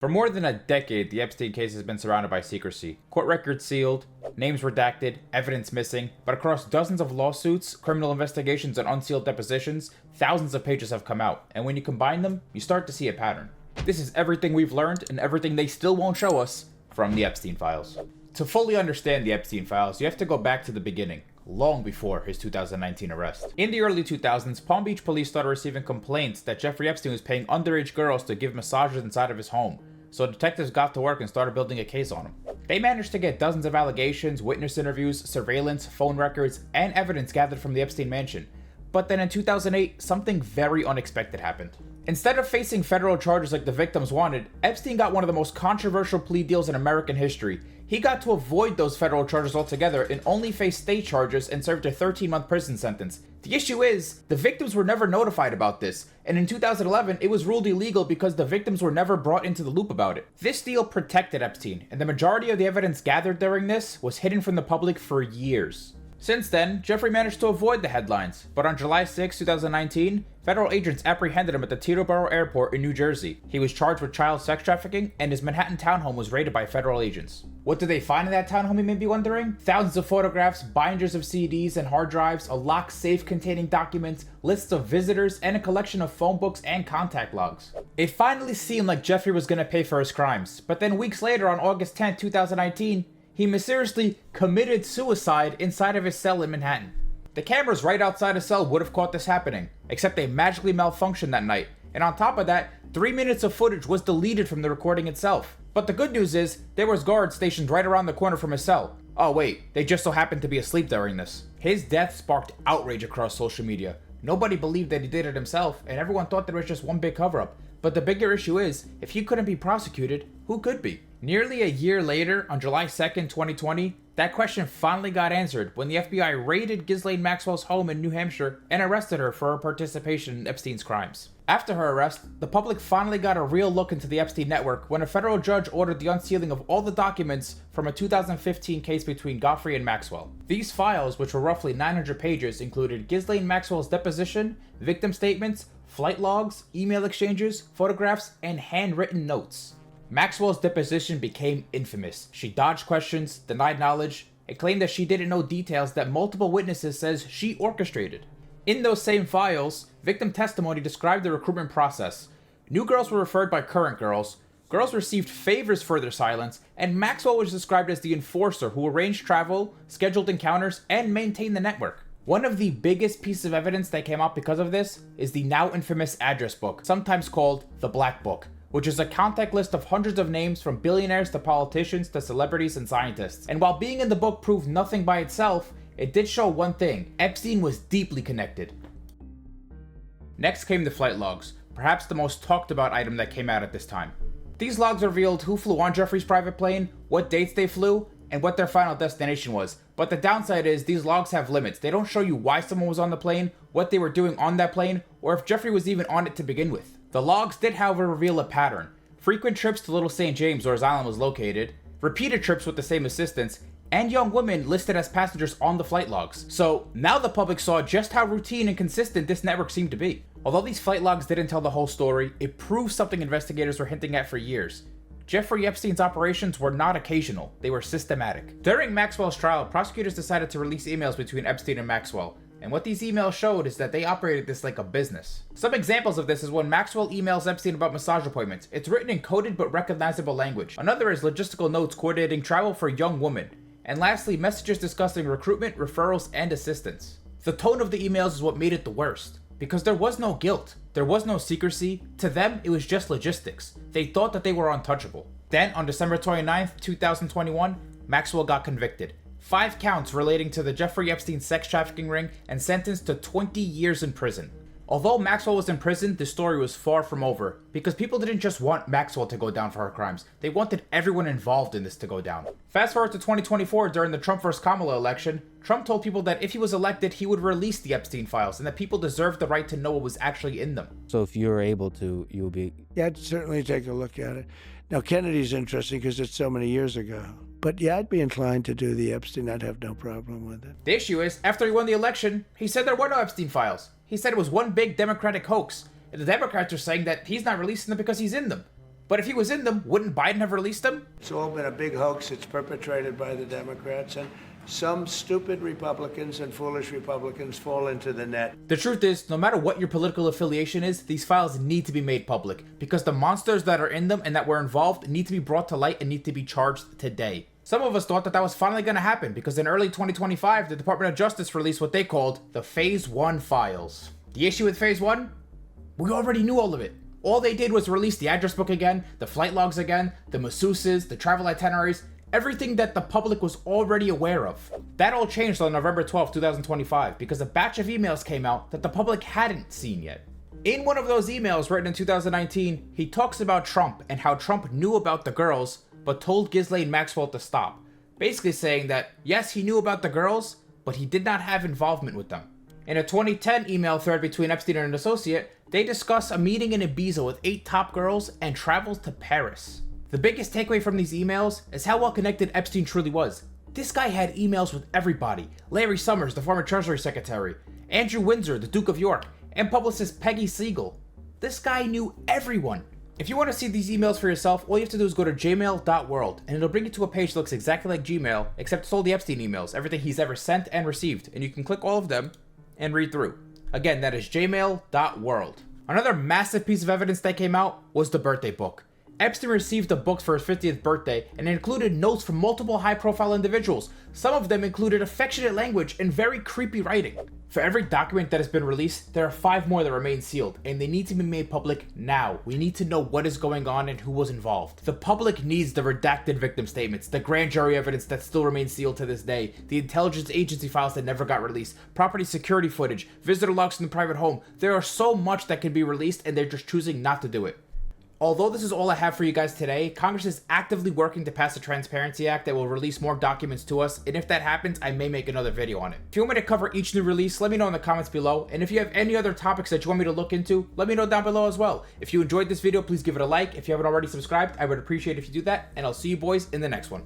For more than a decade, the Epstein case has been surrounded by secrecy. Court records sealed, names redacted, evidence missing, but across dozens of lawsuits, criminal investigations, and unsealed depositions, thousands of pages have come out, and when you combine them, you start to see a pattern. This is everything we've learned and everything they still won't show us from the Epstein files. To fully understand the Epstein files, you have to go back to the beginning, long before his 2019 arrest. In the early 2000s, Palm Beach police started receiving complaints that Jeffrey Epstein was paying underage girls to give massages inside of his home, so detectives got to work and started building a case on him. They managed to get dozens of allegations, witness interviews, surveillance, phone records, and evidence gathered from the Epstein mansion. But then in 2008, something very unexpected happened. Instead of facing federal charges like the victims wanted, Epstein got one of the most controversial plea deals in American history. He got to avoid those federal charges altogether and only faced state charges and served a 13-month prison sentence. The issue is, the victims were never notified about this, and in 2011, it was ruled illegal because the victims were never brought into the loop about it. This deal protected Epstein, and the majority of the evidence gathered during this was hidden from the public for years. Since then, Jeffrey managed to avoid the headlines, but on July 6, 2019, federal agents apprehended him at the Teterboro Airport in New Jersey. He was charged with child sex trafficking, and his Manhattan townhome was raided by federal agents. What did they find in that townhome, you may be wondering? Thousands of photographs, binders of CDs and hard drives, a locked safe containing documents, lists of visitors, and a collection of phone books and contact logs. It finally seemed like Jeffrey was gonna pay for his crimes, but then weeks later, on August 10, 2019, he mysteriously committed suicide inside of his cell in Manhattan. The cameras right outside his cell would have caught this happening, except they magically malfunctioned that night, and on top of that, 3 minutes of footage was deleted from the recording itself. But the good news is, there was guards stationed right around the corner from his cell. Oh wait, they just so happened to be asleep during this. His death sparked outrage across social media. Nobody believed that he did it himself, and everyone thought there was just one big cover-up. But the bigger issue is, if he couldn't be prosecuted, who could be? Nearly a year later, on July 2nd, 2020, that question finally got answered when the FBI raided Ghislaine Maxwell's home in New Hampshire and arrested her for her participation in Epstein's crimes. After her arrest, the public finally got a real look into the Epstein network when a federal judge ordered the unsealing of all the documents from a 2015 case between Godfrey and Maxwell. These files, which were roughly 900 pages, included Ghislaine Maxwell's deposition, victim statements, flight logs, email exchanges, photographs, and handwritten notes. Maxwell's deposition became infamous. She dodged questions, denied knowledge, and claimed that she didn't know details that multiple witnesses says she orchestrated. In those same files, victim testimony described the recruitment process. New girls were referred by current girls received favors for their silence, and Maxwell was described as the enforcer who arranged travel, scheduled encounters, and maintained the network. One of the biggest pieces of evidence that came out because of this is the now infamous address book, sometimes called the Black Book, which is a contact list of hundreds of names from billionaires to politicians to celebrities and scientists. And while being in the book proved nothing by itself, it did show one thing: Epstein was deeply connected. Next came the flight logs, perhaps the most talked about item that came out at this time. These logs revealed who flew on Jeffrey's private plane, what dates they flew, and what their final destination was. But the downside is these logs have limits. They don't show you why someone was on the plane, what they were doing on that plane, or if Jeffrey was even on it to begin with. The logs did, however, reveal a pattern. Frequent trips to Little St. James, where his island was located, repeated trips with the same assistants, and young women listed as passengers on the flight logs. So now the public saw just how routine and consistent this network seemed to be. Although these flight logs didn't tell the whole story, it proved something investigators were hinting at for years. Jeffrey Epstein's operations were not occasional, they were systematic. During Maxwell's trial, prosecutors decided to release emails between Epstein and Maxwell, and what these emails showed is that they operated this like a business. Some examples of this is when Maxwell emails Epstein about massage appointments. It's written in coded but recognizable language. Another is logistical notes coordinating travel for young women. And lastly, messages discussing recruitment, referrals, and assistance. The tone of the emails is what made it the worst, because there was no guilt, there was no secrecy. To them, it was just logistics. They thought that they were untouchable. Then, on December 29th, 2021, Maxwell got convicted. 5 counts relating to the Jeffrey Epstein sex trafficking ring and sentenced to 20 years in prison. Although Maxwell was in prison, the story was far from over, because people didn't just want Maxwell to go down for her crimes, they wanted everyone involved in this to go down. Fast forward to 2024, during the Trump vs. Kamala election, Trump told people that if he was elected, he would release the Epstein files, and that people deserved the right to know what was actually in them. So if you're able to, you'll be... Yeah, I'd certainly take a look at it. Now, Kennedy's interesting because it's so many years ago. But yeah, I'd be inclined to do the Epstein. I'd have no problem with it. The issue is, after he won the election, he said there were no Epstein files. He said it was one big Democratic hoax, and the Democrats are saying that he's not releasing them because he's in them. But if he was in them, wouldn't Biden have released them? It's all been a big hoax. It's perpetrated by the Democrats, and some stupid Republicans and foolish Republicans fall into the net. The truth is, no matter what your political affiliation is, these files need to be made public, because the monsters that are in them and that were involved need to be brought to light and need to be charged today. Some of us thought that was finally going to happen, because in early 2025, the Department of Justice released what they called the Phase 1 files. The issue with Phase 1? We already knew all of it. All they did was release the address book again, the flight logs again, the masseuses, the travel itineraries, everything that the public was already aware of. That all changed on November 12, 2025, because a batch of emails came out that the public hadn't seen yet. In one of those emails written in 2019, he talks about Trump and how Trump knew about the girls, but told Ghislaine Maxwell to stop. Basically saying that, yes, he knew about the girls, but he did not have involvement with them. In a 2010 email thread between Epstein and an associate, they discuss a meeting in Ibiza with 8 top girls and travels to Paris. The biggest takeaway from these emails is how well connected Epstein truly was. This guy had emails with everybody. Larry Summers, the former Treasury Secretary, Andrew Windsor, the Duke of York, and publicist Peggy Siegel. This guy knew everyone. If you want to see these emails for yourself, all you have to do is go to gmail.world, and it'll bring you to a page that looks exactly like Gmail, except it's all the Epstein emails, everything he's ever sent and received, and you can click all of them and read through. Again, that is gmail.world. Another massive piece of evidence that came out was the birthday book. Epstein received the books for his 50th birthday, and it included notes from multiple high-profile individuals. Some of them included affectionate language and very creepy writing. For every document that has been released, there are 5 more that remain sealed, and they need to be made public now. We need to know what is going on and who was involved. The public needs the redacted victim statements, the grand jury evidence that still remains sealed to this day, the intelligence agency files that never got released, property security footage, visitor logs from the private home. There are so much that can be released, and they're just choosing not to do it. Although this is all I have for you guys today, Congress is actively working to pass a Transparency Act that will release more documents to us, and if that happens, I may make another video on it. If you want me to cover each new release, let me know in the comments below, and if you have any other topics that you want me to look into, let me know down below as well. If you enjoyed this video, please give it a like. If you haven't already subscribed, I would appreciate it if you do that, and I'll see you boys in the next one.